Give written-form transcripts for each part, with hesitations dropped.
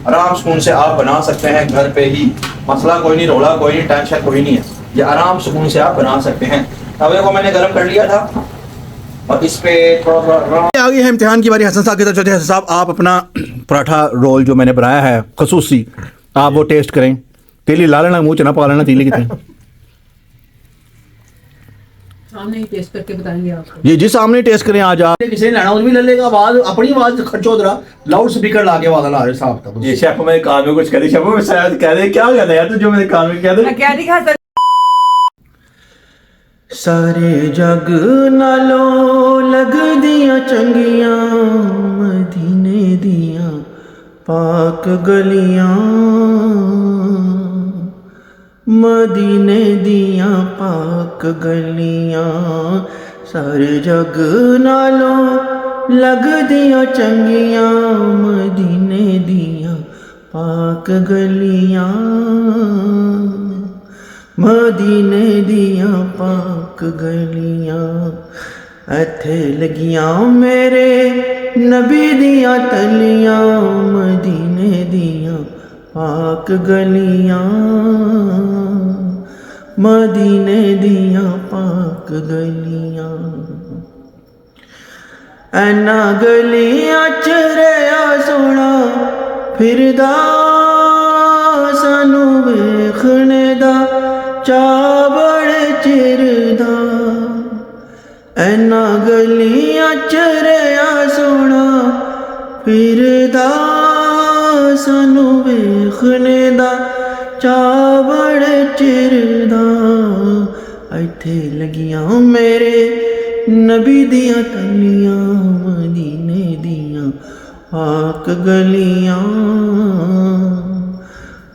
आराम सुकून से आप बना सकते हैं घर पे ही। मसला कोई नहीं, रोला कोई नहीं, टेंशन कोई नहीं है, ये आराम सुकून से आप बना सकते हैं। तवे को मैंने गर्म कर लिया था और इस पे थोड़ा आ गई है इम्तिहान की बारी। हसन साहब की तरफ चलते हैं। हसन साहब, आप अपना पराठा रोल जो मैंने बनाया है खसूसी, आप वो टेस्ट करें। तेली ला लेना, मुँह च ना पा लेना तीली कितने। सामने ही टेस्ट करके बताएंगे आपको। ये जी सामने टेस्ट करें आज आप। किसी ने लेना भी ले लेगा, आवाज अपनी आवाज खर्चो जरा, लाउड स्पीकर ला के आवाज ला रहे साहब तक। ये शेफ मेरे कान में कुछ करे, शेफ में शायद कह दे, क्या कहता है यार तू जो मेरे कान में कह दे, क्या दिखा सकते। सारे जग नालों लग दिया चंगियां, मदीने दिया पाक गलियां, मदीने दिया पाक गलियां। सारे जग नालों लग दिया चंगियां, मदीने दिया पाक गलियां, मदीने दिया पाक गलियां। इत्थे लगियां मेरे नबी दिया तलियां, मदीने दिया पाक गलियां, मदीने दिया पाक गलियां। ऐना गलियां च रहा सोना फिरदा, सानू वेखने दा चा बड़े चिर दा। ऐना गलियां च रहा सोना फिरदा, सानू वेखने दा चा बड़े चिर दा। इत्थे लगियां मेरे नबी दियां तलियां, मदीने दियां पाक गलियां,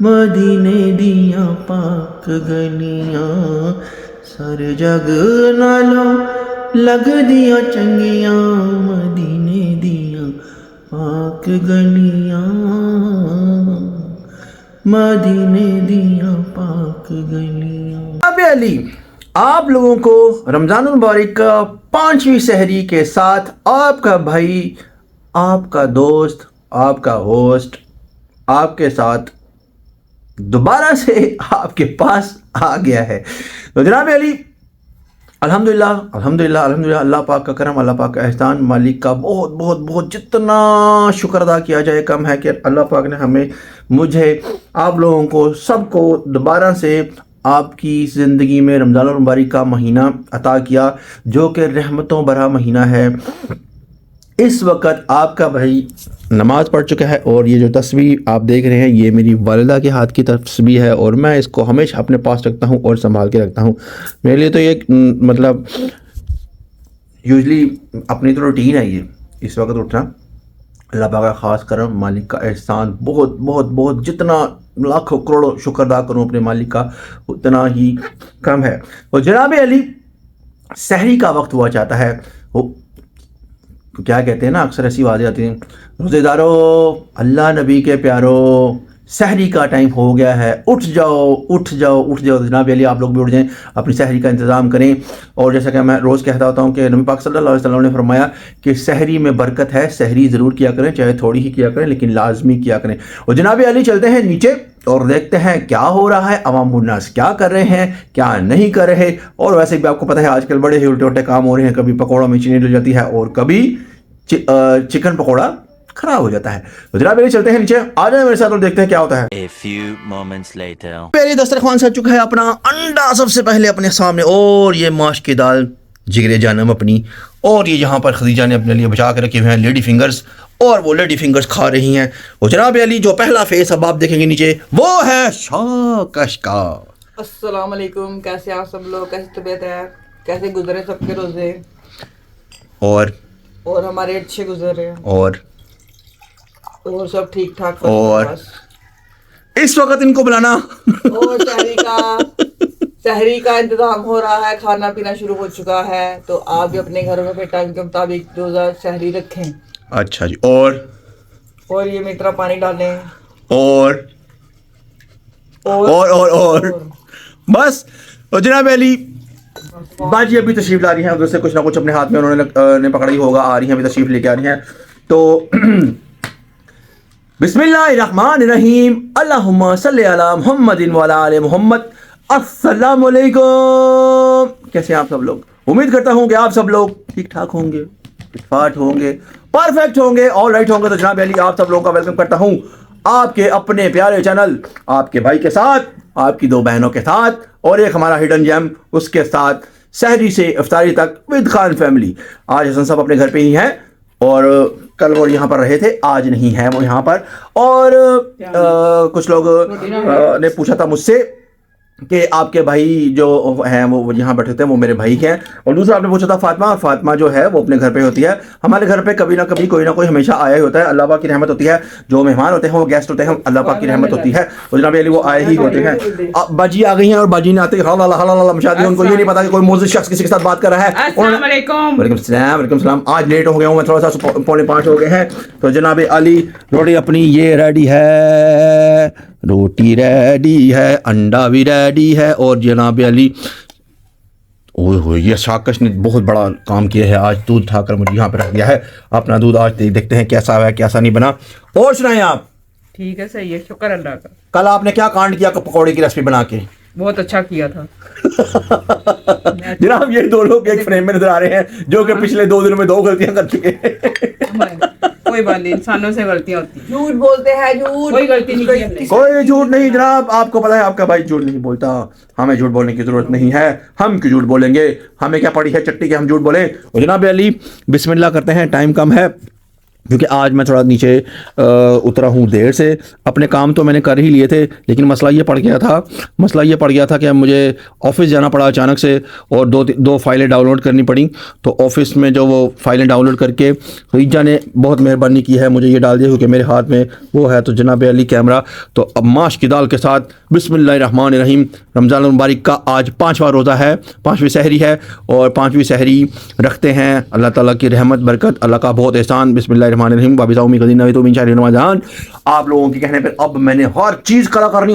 मदीने दियां पाक गलियां। सारे जग नालों लग दिया चंगियां, मदीने दियां पाक गलियां, मदीने दियां पाक गलियां। अब अली, आप लोगों को रमज़ान मुबारक का 5वीं सहरी के साथ आपका भाई, आपका दोस्त, आपका होस्ट आपके साथ दोबारा से आपके पास आ गया है। तो जनाब अली, अल्हम्दुलिल्लाह अल्हम्दुलिल्लाह अल्हम्दुलिल्लाह, अल्लाह पाक का करम, अल्लाह पाक का एहसान, मालिक का बहुत बहुत बहुत जितना शुक्र अदा किया जाए कम है कि अल्लाह पाक ने हमें, मुझे, आप लोगों को, सबको दोबारा से आपकी ज़िंदगी में रमज़ान मुबारक का महीना अता किया, जो कि रहमतों भरा महीना है। इस वक्त आपका भाई नमाज़ पढ़ चुका है और ये जो तस्वीर आप देख रहे हैं ये मेरी वालिदा के हाथ की तस्वीर है और मैं इसको हमेशा अपने पास रखता हूँ और संभाल के रखता हूँ। मेरे लिए तो ये मतलब यूजली अपनी तो रूटीन है ये, इस वक्त उठना अल्लाह पाक का ख़ास करम, मालिक का एहसान, बहुत बहुत बहुत, जितना लाखों करोड़ों शुक्र अदा करूँ अपने मालिक का उतना ही कम है। और जनाब अली, सहरी का वक्त हुआ चाहता है, वो क्या कहते हैं ना, अक्सर ऐसी बातें आती हैं, रोज़ेदारों, अल्लाह नबी के प्यारों, सहरी का टाइम हो गया है, उठ जाओ उठ जाओ उठ जाओ। तो जनाब अली, आप लोग भी उठ जाएं, अपनी सहरी का इंतज़ाम करें। और जैसा कि मैं रोज़ कहता होता हूँ कि नबी पाक सल्लल्लाहु अलैहि वसल्लम ने फरमाया कि सहरी में बरकत है, सहरी ज़रूर किया करें, चाहे थोड़ी ही किया करें लेकिन लाजमी किया करें। और जनाब अली, चलते हैं नीचे और देखते हैं क्या हो रहा है, अवामुन्नास क्या कर रहे हैं, क्या नहीं कर रहे। और वैसे भी आपको पता है आजकल बड़े ही उल्टे उल्टे काम हो रहे हैं, कभी पकौड़ा में चीनी डल जाती है और कभी चिकन पकौड़ा खराब हो जाता है। तो जनाब अली, चलते हैं नीचे, आ जाए मेरे साथ और देखते हैं क्या होता है। A few moments later. पहले दस्तरखान सज चुका है अपना, अंडा सबसे पहले अपने सामने, और ये माश की दाल जिगरे जानम अपनी, और ये यहाँ पर खदीजा ने अपने लिए बचा के रखे हुए हैं लेडी फिंगर्स, और वो लेडी फिंगर्स खा रही हैं। और जनाब अली, जो पहला फेस अब आप देखेंगे नीचे, वो है शाकश का। अस्सलाम वालेकुम, कैसे आप सब लोग, कैसी तबीयत है, कैसे गुजरे सबके रोजे? और हमारे अच्छे गुजरे और सब ठीक ठाक। और इस वक्त इनको बुलाना और सहरी का इंतजाम हो रहा है, खाना पीना शुरू हो चुका है। तो आप भी अपने घरों में अपने टाइम के मुताबिक रोजा सहरी रखें। अच्छा जी। और ये मित्रा पानी डालें। और बस। और जनाब अली, बाजी अभी तशरीफ ला रही हैं, उधर से कुछ ना कुछ अपने हाथ में उन्होंने पकड़ा ही होगा, आ रही हैं, अभी तशरीफ लेके आ रही हैं। तो बिस्मिल्लाहिर्रहमानिर्रहीम अल्लाहुम्मा सल्ली अला मुहम्मदिन व अला आलि मुहम्मद। अस्सलाम वालेकुम। कैसे हैं आप सब लोग? उम्मीद करता हूं कि आप सब लोग ठीक ठाक होंगे, फिटफाट होंगे, परफेक्ट होंगे, ऑल राइट होंगे। तो जनाब अली आप सब लोगों का वेलकम करता हूं आपके अपने प्यारे चैनल आपके भाई के साथ, आपकी दो बहनों के साथ और एक हमारा हिडन जेम उसके साथ, सहरी से इफ्तारी तक विद खान फैमिली। आज हसन साहब अपने घर पे ही हैं और कल वो यहाँ पर रहे थे, आज नहीं है वो यहाँ पर। और कुछ लोग ने पूछा था मुझसे कि आपके भाई जो हैं वो यहाँ बैठे थे वो मेरे भाई हैं। और दूसरा आपने पूछा था फातिमा, और फातिमा जो है वो अपने घर पे होती है। हमारे घर पे कभी ना कभी कोई ना कोई हमेशा आया ही होता है। अल्लाह पाक की रहमत होती है, जो मेहमान होते हैं वो गेस्ट होते हैं, अल्लाह पाक की रहमत होती है। और जनाब अली वो आए ही होते हैं। अब बाजी आ गई हैं और बाजी ने आते ही हल्ला मचा दिया। उनको ये नहीं पता कि कोई मौजूद शख्स किसी के साथ बात कर रहा है। वालेकुम सलाम। आज लेट हो गया हूँ मैं, थोड़ा सा 4:45 हो गए हैं। तो जनाब अली रोटी अपनी ये रेडी है, रोटी रेडी है, अंडा भी रेडी है। और जनाब अली ओए होए, ये शाकश ने बहुत बड़ा काम किया है। आज दूध उठाकर मुझे यहाँ पे रख दिया है। अपना दूध आज देखते हैं कैसा है कैसा नहीं बना। और सुनाएं आप? ठीक है, सही है, शुक्र अल्लाह का। कल आपने क्या कांड किया पकौड़े की रेसिपी बना के? बहुत अच्छा किया था। जनाब ये दो लोग एक फ्रेम में नजर आ रहे हैं जो कि पिछले 2 दिनों में 2 गलतियां कर चुके हैं। कोई बात नहीं, इंसानों से गलतियां होती हैं। झूठ बोलते हैं, झूठ। कोई गलती नहीं की हमने। कोई झूठ नहीं जनाब, आपको पता है आपका भाई झूठ नहीं बोलता। हमें झूठ बोलने की जरूरत नहीं है। हम क्यों झूठ बोलेंगे? हमें क्या पड़ी है चट्टी के हम झूठ बोलें? और जनाब अली बिस्मिल्लाह करते हैं, टाइम कम है क्योंकि आज मैं थोड़ा नीचे उतरा हूँ देर से। अपने काम तो मैंने कर ही लिए थे, लेकिन मसला ये पड़ गया था कि मुझे ऑफिस जाना पड़ा अचानक से और दो फाइलें डाउनलोड करनी पड़ी। तो ऑफिस में जो वो फाइलें डाउनलोड करके रीजा ने बहुत मेहरबानी की है, मुझे ये डाल दिया क्योंकि मेरे हाथ में वो है तो जनाब अली कैमरा। तो अब माश की दाल के साथ बिस्मिल्लाहिर्रहमानिर्रहीम। रमज़ान मुबारक का आज 5वां रोज़ा है, 5वीं सहरी है और 5वीं सहरी रखते हैं। अल्लाह ताला की रहमत बरकत, अल्लाह का बहुत एहसान। बिस्मिल्लाहिर्रहमानिर्रहीम। रमज़ान आप लोगों के कहने पर अब मैंने हर चीज़ कला करनी,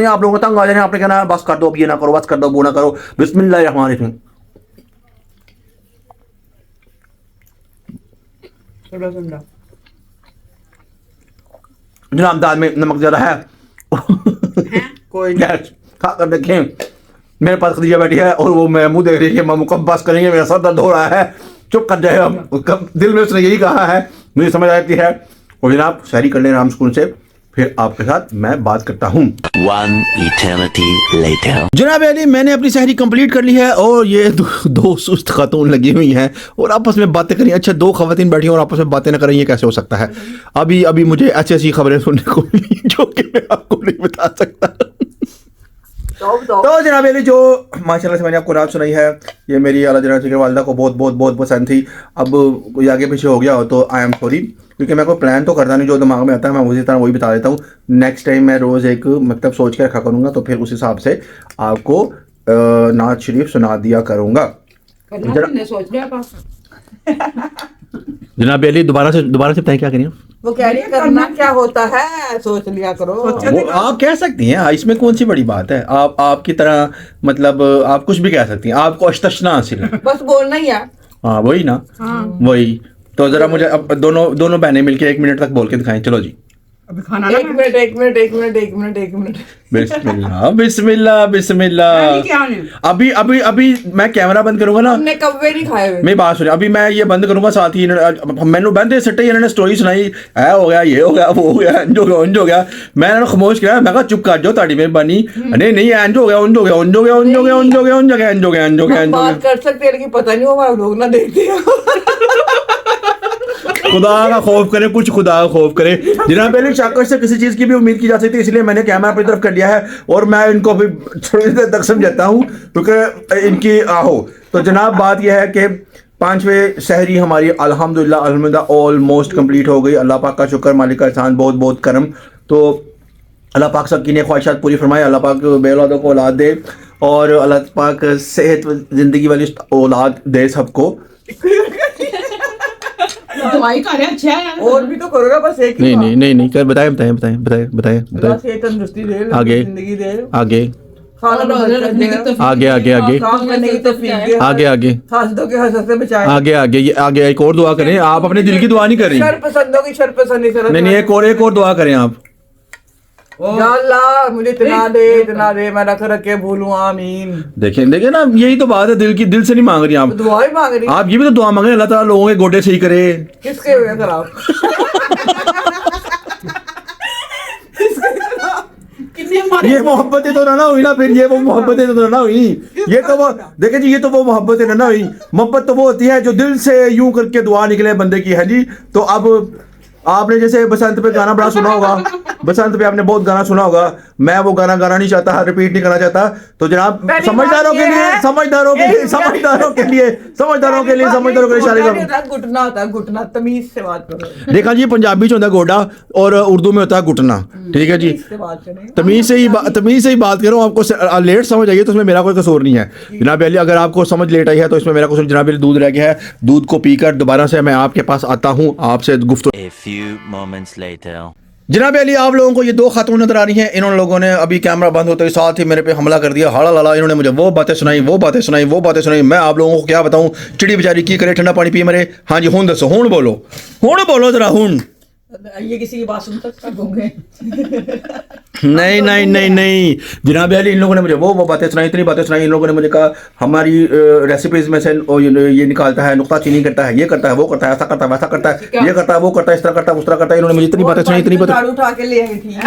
आप लोगों को तंग आ जाने। आपने कहना है बस कर दो, अब ये ना करो, बस कर दो, वो ना करो। बिस्मिल्लाहिर्रहमानिर्रहीम। जनाब दाल में नमक ज़्यादा है। कोई नहीं, खा कर देखें। मेरे पास खदीजा बैठी है और वो मैं मुंह देख रही है, मामू कब बस करेंगे, मेरा सर दर्द हो रहा है, चुप कर जाए। अब दिल में उसने यही कहा है, मुझे समझ आती है। और जनाब शायरी कर लें राम सुकून से, फिर आपके साथ मैं बात करता हूँ। One eternity later. जनाब अली मैंने अपनी सहरी कंप्लीट कर ली है और ये दो सुस्त खातून लगी हुई हैं और आपस में बातें करें। अच्छा, 2 खवातीन बैठी और आपस में बातें ना करें, ये कैसे हो सकता है? अभी मुझे ऐसी खबरें सुनने को मिली जो कि मैं आपको नहीं बता सकता। तो जनाब अली जो माशाल्लाह से मैंने आपको रात सुनाई है, ये मेरी आला जनाब की वालिदा को बहुत पसंद थी। अब कोई आगे पीछे हो गया हो तो आई एम सॉरी, क्योंकि मैं कोई प्लान तो करता नहीं, जो दिमाग में आता है मैं उसी तरह वही बता देता हूँ। नेक्स्ट टाइम मैं रोज़ एक मतलब सोच के रखा करूँगा, तो फिर उस हिसाब से आपको नात शरीफ सुना दिया करूँगा। जनाब अली दोबारा से बताएं क्या करें? वो कह रही है करना क्या होता है, सोच लिया करो। वो आप कह सकती हैं, इसमें कौन सी बड़ी बात है? आपकी तरह मतलब आप कुछ भी कह सकती हैं, आपको अश्तशना हासिल है। बस बोलना ही है। हाँ वही ना, वही तो जरा मुझे अब दोनों बहनें मिलके 1 मिनट तक बोल के दिखाएं। चलो जी। अभी खाना एक मिनट। बिस्मिल्लाह। अभी मैं कैमरा बंद करूंगा ना, हमने कब्बे नहीं खाए हुए। मेरी बात सुनिए, अभी मैं ये बंद करूंगा, साथ ही मैंने बंदे सट्टे इन्होंने स्टोरी सुनाई, है हो गया, ये हो गया, वो हो गया, इंज हो गया। मैं इन्होंने खामोश किया, मैं कहा चुप कर जाओ, ताड़ी मेहरबानी। नहीं इंज हो गया। बात कर सकते हैं लेकिन पता नहीं होगा लोग ना देखते हैं। खुदा का खौफ करें, कुछ खुदा का खौफ करें। जनाब अली शाकश से किसी चीज़ की भी उम्मीद की जा सकती है, इसलिए मैंने कैमरा अपनी तरफ कर लिया है और मैं इनको अभी थोड़ी देर तक समझाता हूँ क्योंकि इनकी आहो। तो जनाब बात यह है कि 5वें सहरी हमारी अल्हम्दुलिल्लाह ऑलमोस्ट कंप्लीट हो गई। अल्लाह पाक का शुक्र, मालिक का एहसान, बहुत करम। तो अल्लाह पाक सबकी ने ख्वाहिशात पूरी फरमाए, अल्लाह पाक बेऔलादों को औलाद दे और अल्लाह पाक सेहत ज़िंदगी वाली औलाद दे सबको। दवाई का अच्छा है और भी तो करो ना, बस एक ही नहीं कर बताएं। सेहत तंदुरुस्ती दे, आगे जिंदगी दे। आगे खाना तो आगे आगे आगे काम करने की तौफीक आगे आगे हंसदों के हंस से बचाए। आगे आगे ये आगे एक और दुआ करें। आप अपने दिल की दुआ नहीं कर रही। शर पसंदों की शर पसंद नहीं एक और दुआ करें आप। या अल्लाह मुझे इतना दे मैं रख के भूलूं आमीन। देखिए ना यही तो बात है, दिल से नहीं मांग रही आप। दुआ ही मांग रही। आप ये भी तो दुआ मांगे अल्लाह ताला लोगों के गोडे सही करे। किसके हुए खराब? ये मोहब्बतें तो ना हुई ना, फिर ये वो मोहब्बतें तो ना हुई। ये तो वो देखिए जी, ये तो वो मोहब्बतें ना हुई। मोहब्बत तो वो होती है जो दिल से यूं करके दुआ निकले बंदे की, है जी। तो अब आपने जैसे बसंत पे गाना बड़ा सुना होगा, बसंत पे आपने बहुत गाना सुना होगा। मैं वो गाना गाना नहीं चाहता, रिपीट नहीं करना चाहता। तो जनाब समझदारों के लिए घुटना होता है, घुटना तमीज से बात करो। देखा जी, पंजाबी च होता है गोडा और उर्दू में होता है घुटना, ठीक है जी। तमीज से ही बात करो। आपको लेट समझ आई है तो इसमें मेरा कोई कसूर नहीं है जनाब अली। अगर आपको समझ लेट आई है तो इसमें मेरा कसूर। जनाब अली दूध रह गया है, दूध को पीकर दोबारा से मैं आपके पास आता हूँ, आपसे गुफ्तगू। A few moments later. जनाब अली, आप लोगों को ये दो खातून नजर आ रही हैं। इन लोगों ने अभी कैमरा बंद होते ही साथ ही मेरे पे हमला कर दिया, हाड़ा लाला। इन्होंने मुझे वो बातें सुनाई। मैं आप लोगों को क्या बताऊं, चिड़ी बेचारी की करे, ठंडा पानी पी मरे। हाँ जी, हुन दसो, हुन बोलो जरा हुन। ये किसी की बात सुन सकते होंगे? नहीं जनाब अली, इन लोगों ने मुझे वो बातें सुनाई, इतनी बातें सुनाई। इन लोगों ने मुझे कहा हमारी रेसिपीज में से ये निकालता है, नुक्ता चीनी करता है, ये करता है, वो करता है, ऐसा करता है, वैसा करता है, ये करता है, वो करता है, इस तरह करता है, उस तरह करता है। इन्होंने मुझे इतनी बातें सुनाई, इतनी बातें। झाड़ू उठा के ले आई थी।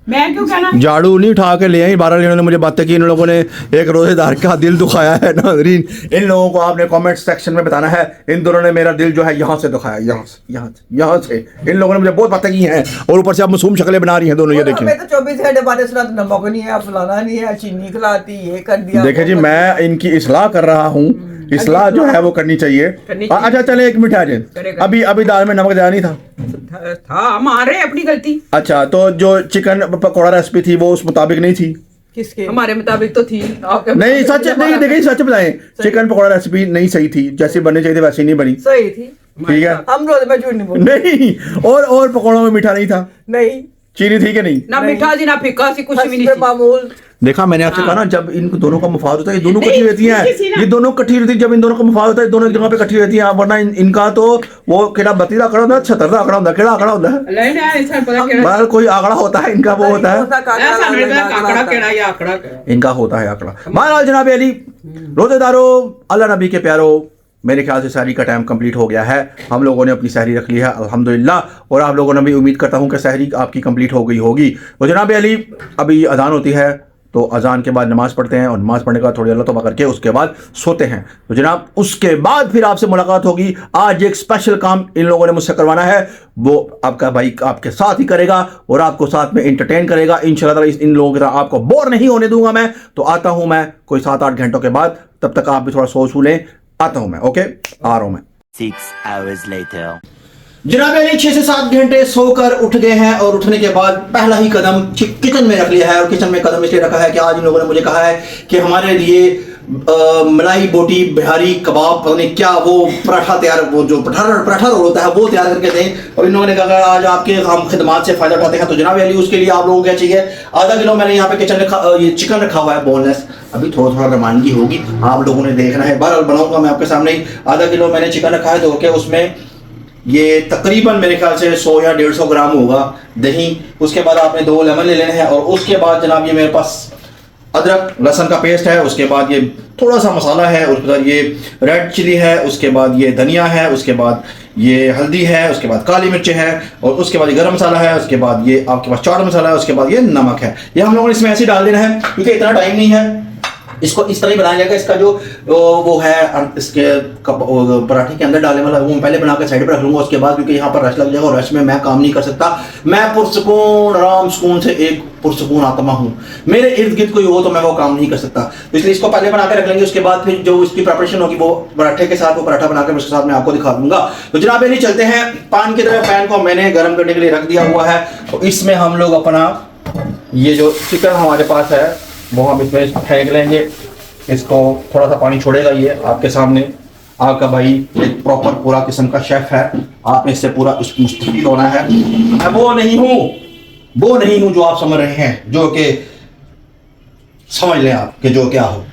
मैं क्यों कहना? झाड़ू नहीं उठा के ले आई, 12 इन्होंने मुझे बातें की। इन लोगों ने एक रोजेदार का दिल दुखाया है नाज़रीन। इन लोगों को आपने कमेंट सेक्शन में बताना है, इन दोनों ने मेरा दिल जो है यहाँ से दुखाया, यहाँ से। इन लोगों ने मुझे बहुत बातें की हैं और ऊपर से आप मासूम शक्लें बना रही हैं दोनों। ये देखिए, मैं तो 24 घंटे बातें सुनाता, नमक नहीं है, फलाना नहीं है, चीनी खिलाती, ये कर दिया। देखिए जी, मैं इनकी इस्लाह कर रहा हूँ। इस्लाह जो है वो करनी चाहिए। अच्छा चले, एक मिनट आ जाए। अभी दाल में नमक ज्यादा नहीं था, हमारे अपनी गलती। अच्छा, तो जो चिकन पकौड़ा रेसिपी थी वो उस मुताबिक नहीं थी। किसके? हमारे मुताबिक तो थी। नहीं सच नहीं, देखिए सच बताएं, चिकन पकौड़ा रेसिपी नहीं सही थी, जैसी बननी चाहिए थी वैसी नहीं बनी। सही थी, ठीक है। हम रोज में झूठ नहीं बोल। नहीं, और पकौड़ों में मीठा नहीं था, नहीं चीनी थी कि नहीं? ना मीठा जी ना फीका सी, कुछ भी नहीं थी। मामूल। देखा, मैंने आपसे कहा ना, जब इन दोनों का मुफाद होता है, ये दोनों इकट्ठी रहती हैं, ये दोनों इकट्ठी रहती है। जब इन दोनों का मुफाद होता है, दोनों एक जगह पे इकट्ठी रहती हैं। वरना इनका तो वो केड़ा बतीला आंकड़ा होता है, 76 आंकड़ा होता है, केड़ा आंकड़ा होता है, बहरहाल कोई आंकड़ा होता है, इनका वो होता है, इनका होता है आंकड़ा। बहरहाल जनाब अली, रोजेदारों, अल्लाह नबी के प्यारो, मेरे ख्याल से सहरी का टाइम कंप्लीट हो गया है। हम लोगों ने अपनी सहरी रख ली है अल्हम्दुलिल्लाह, और आप लोगों ने भी उम्मीद करता हूँ कि सहरी आपकी कंप्लीट हो गई होगी। तो जनाब अली, अभी अजान होती है तो अजान के बाद नमाज़ पढ़ते हैं और नमाज़ पढ़ने के बाद थोड़ी अल्लाह तौबा करके उसके बाद सोते हैं। तो जनाब उसके बाद फिर आपसे मुलाकात होगी। आज एक स्पेशल काम इन लोगों ने मुझसे करवाना है, वो आपका भाई आपके साथ ही करेगा और आपको साथ में एंटरटेन करेगा इंशाल्लाह। इन लोगों की तरह आपको बोर नहीं होने दूंगा मैं। तो आता हूँ मैं कोई 7-8 घंटों के बाद, तब तक आप भी थोड़ा सो लें। आता हूँ मैं, ओके, आ रहा हूँ मैं। 6 hours later. जनाब अली 6 से 7 घंटे सोकर उठ गए हैं और उठने के बाद पहला ही कदम किचन में रख लिया है। और किचन में कदम इसलिए रखा है कि आज इन लोगों ने मुझे कहा है कि हमारे लिए मलाई बोटी बिहारी कबाब पता नहीं क्या वो पराठा तैयार, वो जो पराठा रोल होता है वो तैयार करके दें। और इन लोगों ने कहा आज आपके हम खिदमात से फ़ायदा उठाते हैं। तो जनाब अली, उसके लिए आप लोगों को क्या चाहिए? आधा किलो मैंने यहाँ पे किचन में ये चिकन रखा हुआ है बोनलेस। अभी थोड़ा रवानगी होगी, आप लोगों ने देखना है, बहरहाल बनाऊंगा मैं आपके सामने ही। आधा किलो मैंने चिकन रखा है धो के, उसमें ये तकरीबन मेरे ख्याल से 100 या 150 ग्राम होगा दही। उसके बाद आपने 2 लेमन ले लेने हैं और उसके बाद जनाब ये मेरे पास अदरक लहसुन का पेस्ट है। उसके बाद ये थोड़ा सा मसाला है, उसके बाद ये रेड चिली है, उसके बाद ये धनिया है, उसके बाद ये हल्दी है, उसके बाद काली मिर्च है, और उसके बाद ये गरम मसाला है, उसके बाद ये आपके पास चाट मसाला है, उसके बाद ये नमक है। ये हम लोगों ने इसमें ऐसे डाल देना है क्योंकि इतना टाइम नहीं है। इसको इस तरह ही बनाया जाएगा। इसका जो वो है इसके पराठे के अंदर डालने वाला वो मैं पहले बना के साइड पर रख लूँगा उसके बाद, क्योंकि यहाँ पर रश लग जाएगा और रश में मैं काम नहीं कर सकता। मैं पुरसकून आराम सुकून से एक पुरसकून आत्मा हूँ, मेरे इर्द गिर्द कोई हो तो मैं वो काम नहीं कर सकता। तो इसलिए इसको पहले बना के रख लेंगे, उसके बाद फिर जो इसकी प्रिपरेशन होगी वो पराठे के साथ वो पराठा बनाकर उसके साथ मैं आपको दिखा दूंगा। तो जनाब ये चलते हैं पान की तरफ। पैन को मैंने गर्म करने के लिए रख दिया हुआ है। तो इसमें हम लोग अपना ये जो चिकन हमारे पास है वो हम इसमें फेंक लेंगे। इसको थोड़ा सा पानी छोड़ेगा ये आपके सामने। आपका भाई एक प्रॉपर पूरा किस्म का शेफ है, आपने इससे पूरा मुस्तफीद होना है। मैं वो नहीं हूँ जो आप समझ रहे हैं, जो कि समझ लें आप कि जो क्या हो।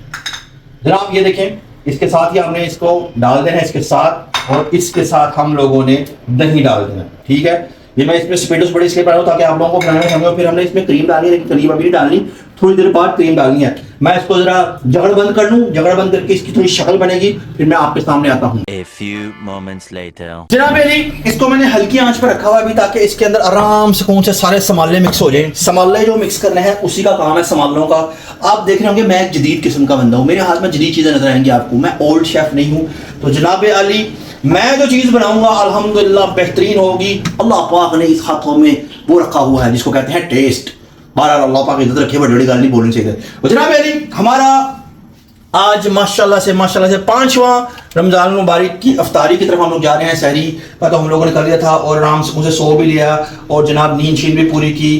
जनाब ये देखें, इसके साथ ही हमने इसको डाल देना है, इसके साथ, और इसके साथ हम लोगों ने दही डाल देना, ठीक है। ये मैं इसमें स्पीडोस बड़ी इसलिए बना रहा हूं ताकि आप लोगों को बनाना समझो। फिर हमने इसमें क्रीम डाली है, लेकिन क्रीम अभी नहीं डालनी, थोड़ी देर बाद क्रीम डालनी है। मैं इसको जरा जगड़ बंद कर लूं, जगड़ बंद करके इसकी थोड़ी शक्ल बनेगी, फिर मैं आपके सामने आता हूं। A few moments later. जनाब अली, इसको मैंने हल्की आंच पर रखा हुआ अभी, ताकि इसके अंदर आराम सुकून से सारे समाले मिक्स हो जाएं। समाले जो मिक्स करने हैं उसी का काम है समालों का। आप देख रहे होंगे मैं एक जदीद किस्म का बंदा हूँ, मेरे हाथ में जदीद चीजें नजर आएंगी आपको, मैं ओल्ड शेफ नहीं हूँ। तो जनाब अली, मैं जो चीज बनाऊंगा अल्हम्दुलिल्लाह बेहतरीन होगी। अल्लाह पाक ने इस हाथों में वो रखा हुआ है जिसको कहते हैं टेस्ट। बहरहाल अल्लाह पाक इज्जत रखे, बड़ी गाल नहीं बोलनी चाहिए। तो जनाब अली, हमारा आज माशाल्लाह से 5वां रमजान मुबारक की अफ्तारी की तरफ हम लोग जा रहे हैं। सहरी का तो हम लोगों ने कर लिया था और आराम से सो भी लिया और जनाब नींद शीन भी पूरी की।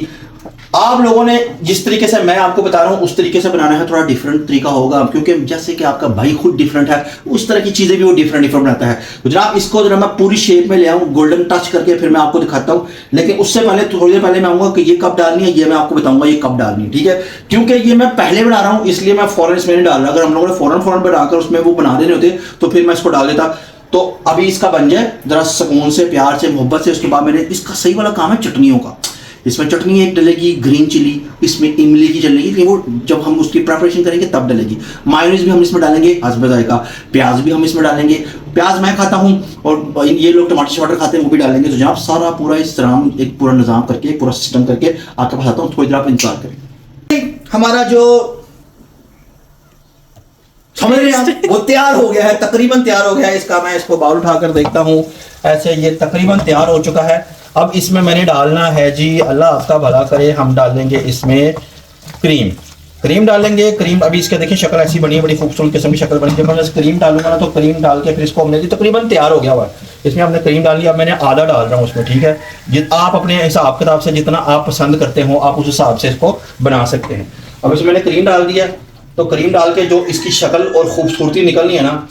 आप लोगों ने जिस तरीके से मैं आपको बता रहा हूँ उस तरीके से बनाना है, थोड़ा डिफरेंट तरीका होगा, क्योंकि जैसे कि आपका भाई खुद डिफरेंट है, उस तरह की चीजें भी वो डिफरेंट बनाता है। तो जनाब इसको जरा मैं पूरी शेप में ले आऊँ, गोल्डन टच करके फिर मैं आपको दिखाता हूँ। लेकिन उससे पहले थोड़ी देर पहले मैं आऊँगा कि ये कब डालनी है, ये मैं आपको बताऊंगा ये कब डालनी है, ठीक है। क्योंकि ये मैं पहले बना रहा हूँ इसलिए मैं फौरन इसमें नहीं डाल रहा। अगर हम लोगों ने फौरन बनाकर उसमें वो बना देने होते तो फिर मैं इसको डाल देता। तो अभी इसका बन जाए जरा सुकून से, प्यार से, मोहब्बत से। उसके बाद मैंने इसका सही वाला काम है चटनियों का। इसमें चटनी एक डलेगी ग्रीन चिली, इसमें इमली की डलेगी, लेकिन वो जब हम उसकी प्रिपरेशन करेंगे तब डलेगी। मायोनीज भी हम इसमें डालेंगे हस्ब जायका, प्याज भी हम इसमें डालेंगे। प्याज मैं खाता हूँ और ये लोग टमाटर शमाटर खाते हैं, वो भी डालेंगे। तो जनाब सारा पूरा इस तरह एक पूरा निज़ाम करके, पूरा सिस्टम करके आपके पास आता हूँ, थोड़ी देर आप इंतजार करें। हमारा जो समझ रहे हैं वो तैयार हो गया है, तकरीबन तैयार हो गया है। इसका मैं इसको बाउल उठाकर देखता हूँ, ऐसे ये तकरीबन तैयार हो चुका है। अब इसमें मैंने डालना है जी, अल्लाह आपका भला करे, हम डाल देंगे इसमें क्रीम डालेंगे। क्रीम अभी इसके देखिए शक्ल ऐसी बनी है, बड़ी खूबसूरत किस्म की शक्ल बनी। जब मैं क्रीम डालूंगा ना तो क्रीम डाल के फिर इसको हमने तकरीबन तैयार हो गया हुआ है। इसमें हमने क्रीम डाल ली, अब मैंने आधा डाल रहा हूँ उसमें, ठीक है। आप अपने हिसाब किताब से जितना आप पसंद करते हो आप उस हिसाब से इसको बना सकते हैं। अब इसमें मैंने क्रीम डाल दिया, तो क्रीम डाल के जो इसकी शक्ल और खूबसूरती निकलनी है ना,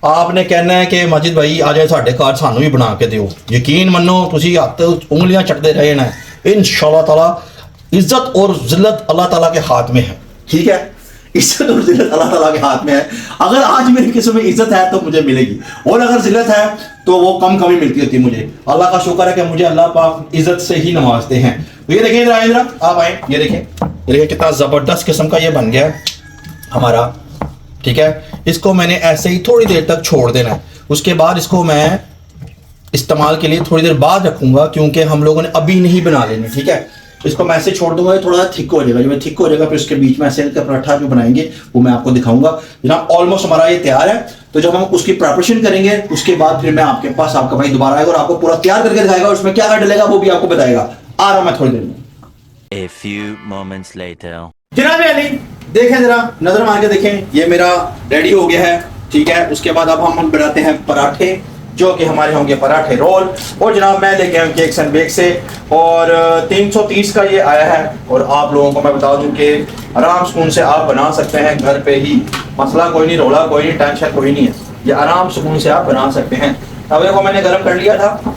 आपने कहना है कि माजिद भाई आ जाए साढ़े घर सानू भी बना के दियो। यकीन मनो तुसी हाथ उंगलियां चटते रहे ना, इंशाअल्लाह ताला इज्जत और जिल्लत अल्लाह ताला के हाथ में है, ठीक है। इज्जत और जिल्लत अल्लाह ताला के हाथ में है। अगर आज मेरी किस्म में इज्जत है तो मुझे मिलेगी, और अगर जिल्लत है तो वो कम कमी मिलती होती है मुझे। अल्लाह का शुक्र है कि मुझे अल्लाह पाक इज्जत से ही नवाजते हैं। तो ये देखें इधर आप आए, ये देखें कितना जबरदस्त किस्म का ये बन गया है हमारा, ठीक है। इसको मैंने ऐसे ही थोड़ी देर तक छोड़ देना है। उसके बाद इसको मैं इस्तेमाल के लिए थोड़ी देर बाद रखूंगा, क्योंकि हम लोगों ने अभी नहीं बना लेनी, ठीक है। इसको मैं ऐसे छोड़ दूंगा, थोड़ा सा थिक हो जाएगा। जब थिक हो जाएगा फिर उसके बीच में ऐसे का पराठा जो बनाएंगे वो मैं आपको दिखाऊंगा। जनाब ऑलमोस्ट हमारा ये तैयार है। तो जब हम उसकी प्रिपरेशन करेंगे उसके बाद फिर मैं आपके पास, आपका भाई दोबारा आएगा और आपको पूरा तैयार करके दिखाएगा, और उसमें क्या क्या डलेगा वो भी आपको बताएगा। आ रहा हूं मैं थोड़ी देर में। A few moments later. जनाब अली देखें, जरा नजर मार के देखें, ये मेरा रेडी हो गया है, ठीक है। उसके बाद अब हम बनाते हैं पराठे, जो कि हमारे होंगे पराठे रोल। और जनाब मैं लेके आया केक्स एंड बेक से, और 330 का ये आया है। और आप लोगों को मैं बता दूं कि आराम सुकून से आप बना सकते हैं घर पे ही, मसला कोई नहीं, रोला कोई नहीं, टेंशन कोई नहीं है, ये आराम सुकून से आप बना सकते हैं। तवे को मैंने गर्म कर लिया था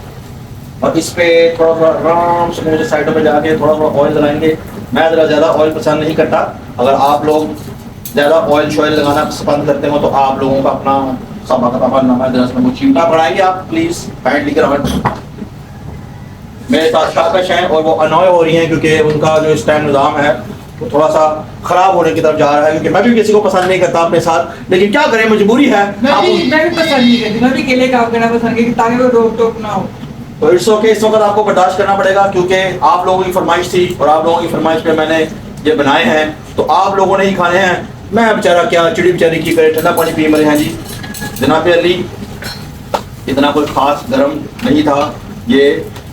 और इस पे थोड़ा थोड़ा आराम से मुझे साइडों पे जाके थोड़ा थोड़ा ऑयल लगाएंगे। मैं ज़रा ज़्यादा ऑयल पसंद नहीं करता, अगर आप लोग ज़्यादा ऑयल शॉयल लगाना पसंद करते हो तो आप लोगों का अपना सबा का नाम है, जरा वो चिमटा बढ़ाएंगे आप प्लीज़, काइंडली कराएं। मेरे साथ शाकश हैं और वो अनॉय हो रही हैं क्योंकि उनका जो इस टाइम निज़ाम है वो थोड़ा सा ख़राब होने की तरफ जा रहा है, क्योंकि मैं भी किसी को पसंद नहीं करता अपने साथ, लेकिन क्या करें मजबूरी है। मैं भी पसंद नहीं करती, मैं भी केले काम करना पसंद करती ताकि वो रोक टोक ना हो। तो इट्स ओके, इस वक्त आपको बर्दाश्त करना पड़ेगा क्योंकि आप लोगों की फरमाइश थी और आप लोगों की फरमाइश पे मैंने ये बनाए हैं, तो आप लोगों ने ही खाने हैं। मैं बेचारा क्या चिड़ी बेचारी की करे, ठंडा पानी पी रहे हैं जी। जनाब अली इतना कोई खास गर्म नहीं था, ये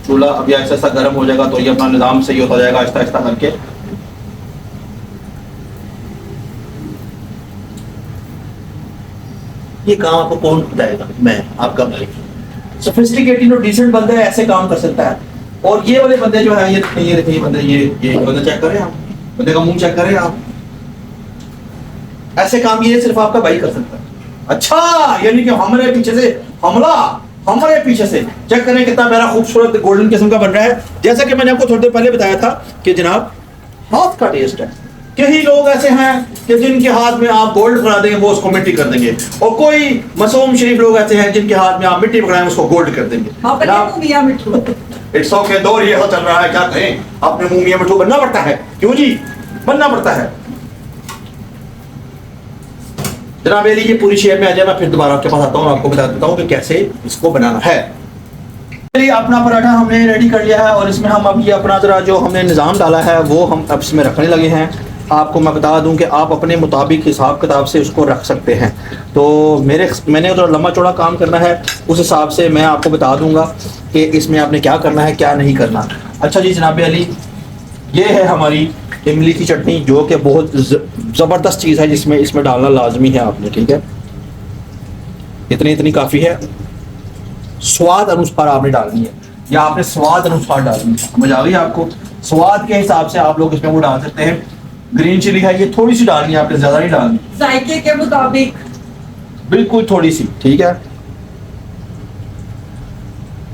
चूल्हा अभी ऐसा ऐसा गर्म हो जाएगा तो ये अपना निज़ाम सही होता जाएगा आहिस्ता आहिस्ता करके। ये काम आपको कौन बताएगा? मैं आपका भाई। सोफिस्टिकेटेड और डिसेंट बंदा है ऐसे काम कर सकता है, और ये वाले बंदे जो है ये देखिए बंदे, ये बंदा चेक करें आप, बंदे का मुंह चेक करें आप, ऐसे काम ये सिर्फ आपका भाई कर सकता है। अच्छा, यानी कि हमारे पीछे से हमला, हमारे पीछे से चेक करें कितना प्यारा खूबसूरत गोल्डन किस्म का बन रहा है। जैसा कि मैंने आपको थोड़ी देर पहले बताया था कि जनाब हाथ का टेस्ट है, कई लोग ऐसे हैं कि जिनके हाथ में आप गोल्ड पकड़ा देंगे वो उसको मिट्टी कर देंगे, और कोई मासूम शरीफ लोग ऐसे हैं जिनके हाथ में आप मिट्टी पकड़ाएं उसको गोल्ड कर देंगे। मियां मिट्ठू इट्स ओके, दौर ये चल रहा है, क्या कहें, अपने मुंह मियां मिट्ठू बनना पड़ता है। क्यों जी, बनना पड़ता है। जनाब अली ये पूरी शेप में आ जाए, मैं फिर दोबारा आपके पास आता हूँ, आपको बता देता हूँ कि कैसे इसको बनाना है। चलिए अपना पराठा हमने रेडी कर लिया है और इसमें हम अब ये अपना जरा जो हमने निज़ाम डाला है वो हम अब इसमें रखने लगे हैं। आपको मैं बता दूं कि आप अपने मुताबिक हिसाब किताब से उसको रख सकते हैं। तो मैंने थोड़ा लंबा चौड़ा काम करना है, उस हिसाब से मैं आपको बता दूंगा कि इसमें आपने क्या करना है क्या नहीं करना। अच्छा जी जनाब अली, ये है हमारी इमली की चटनी जो कि बहुत ज़बरदस्त चीज़ है, जिसमें इसमें डालना लाजमी है आपने, ठीक है। इतनी काफ़ी है, स्वाद अनुसार आपने डालनी है, या आपने स्वाद अनुसार डालनी है। समझ आ गई आपको? स्वाद के हिसाब से आप लोग इसमें वो डाल सकते हैं। ग्रीन चिली है, ये थोड़ी सी डालनी है आपने, ज़्यादा नहीं डालनी, जायके के मुताबिक बिल्कुल थोड़ी सी, ठीक है।